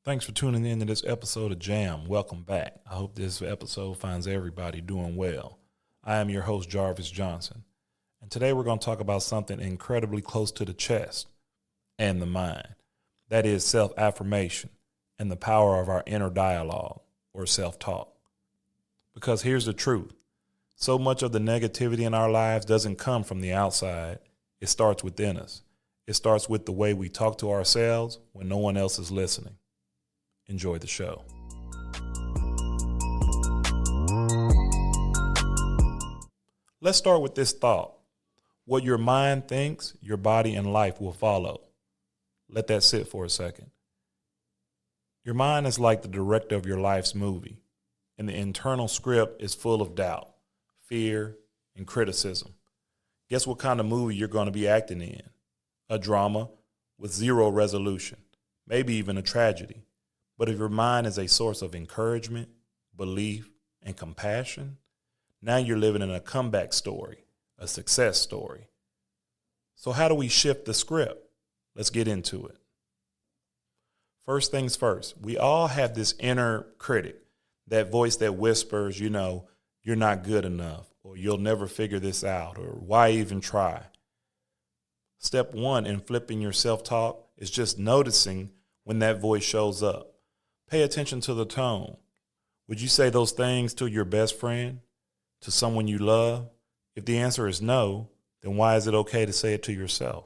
Thanks for tuning in to this episode of Jam. Welcome back. I hope this episode finds everybody doing well. I am your host, Jarvis Johnson, and today we're going to talk about something incredibly close to the chest and the mind. That is self-affirmation and the power of our inner dialogue or self-talk. Because here's the truth. So much of the negativity in our lives doesn't come from the outside. It starts within us. It starts with the way we talk to ourselves when no one else is listening. Enjoy the show. Let's start with this thought. What your mind thinks, your body and life will follow. Let that sit for a second. Your mind is like the director of your life's movie, and the internal script is full of doubt, fear, and criticism. Guess what kind of movie you're going to be acting in? A drama with zero resolution, maybe even a tragedy. But if your mind is a source of encouragement, belief, and compassion, now you're living in a comeback story, a success story. So how do we shift the script? Let's get into it. First things first, we all have this inner critic, that voice that whispers, you're not good enough, or you'll never figure this out, or why even try? Step one in flipping your self-talk is just noticing when that voice shows up. Pay attention to the tone. Would you say those things to your best friend, to someone you love? If the answer is no, then why is it okay to say it to yourself?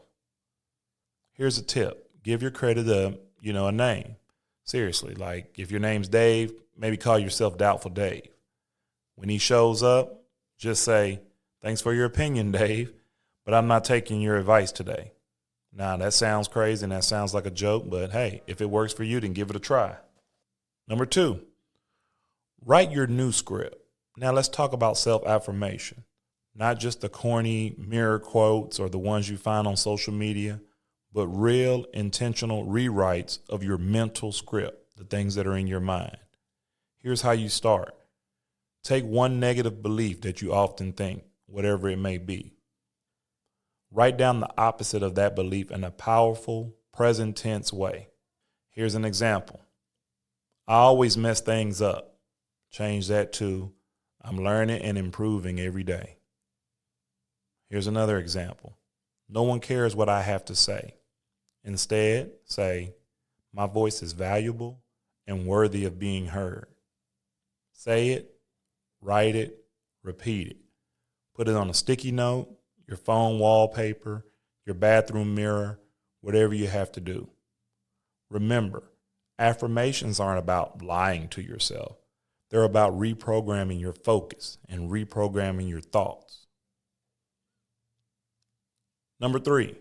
Here's a tip. Give your credit a name. Seriously, like if your name's Dave, maybe call yourself Doubtful Dave. When he shows up, just say, "Thanks for your opinion, Dave, but I'm not taking your advice today." Now, that sounds crazy and that sounds like a joke, but hey, if it works for you, then give it a try. Number two, write your new script. Now let's talk about self-affirmation, not just the corny mirror quotes or the ones you find on social media, but real intentional rewrites of your mental script, the things that are in your mind. Here's how you start. Take one negative belief that you often think, whatever it may be. Write down the opposite of that belief in a powerful, present tense way. Here's an example. I always mess things up. Change that to, I'm learning and improving every day. Here's another example. No one cares what I have to say. Instead, say, my voice is valuable and worthy of being heard. Say it, write it, repeat it. Put it on a sticky note, your phone wallpaper, your bathroom mirror, whatever you have to do. Remember, affirmations aren't about lying to yourself. They're about reprogramming your focus and reprogramming your thoughts. Number three,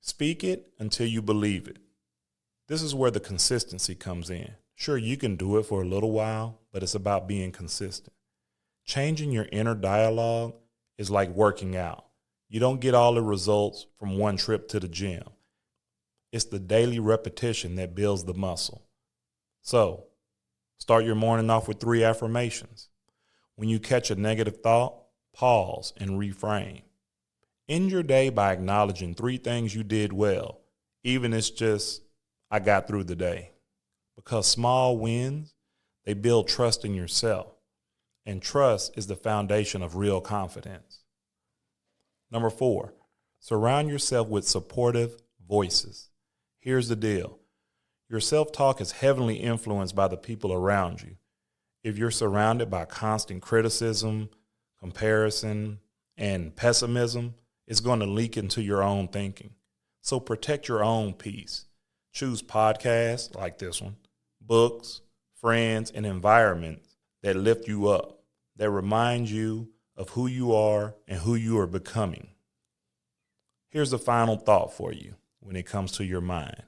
speak it until you believe it. This is where the consistency comes in. Sure, you can do it for a little while, but it's about being consistent. Changing your inner dialogue is like working out. You don't get all the results from one trip to the gym. It's the daily repetition that builds the muscle. So, start your morning off with 3 affirmations. When you catch a negative thought, pause and reframe. End your day by acknowledging 3 things you did well, even if it's just, I got through the day. Because small wins, they build trust in yourself. And trust is the foundation of real confidence. Number 4, surround yourself with supportive voices. Here's the deal. Your self-talk is heavily influenced by the people around you. If you're surrounded by constant criticism, comparison, and pessimism, it's going to leak into your own thinking. So protect your own peace. Choose podcasts like this one, books, friends, and environments that lift you up, that remind you of who you are and who you are becoming. Here's the final thought for you when it comes to your mind.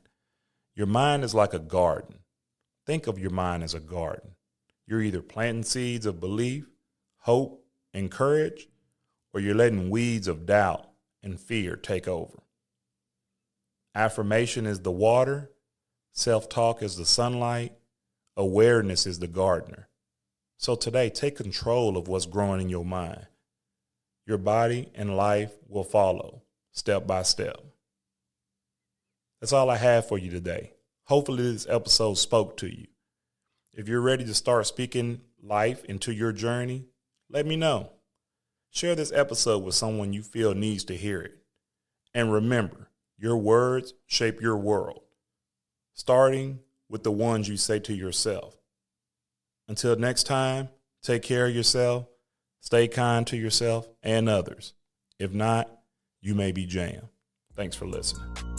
Your mind is like a garden. Think of your mind as a garden. You're either planting seeds of belief, hope, and courage, or you're letting weeds of doubt and fear take over. Affirmation is the water, self-talk is the sunlight, awareness is the gardener. So today, take control of what's growing in your mind. Your body and life will follow, step by step. That's all I have for you today. Hopefully this episode spoke to you. If you're ready to start speaking life into your journey, let me know. Share this episode with someone you feel needs to hear it. And remember, your words shape your world, starting with the ones you say to yourself. Until next time, take care of yourself, stay kind to yourself and others. If not, you may be jammed. Thanks for listening.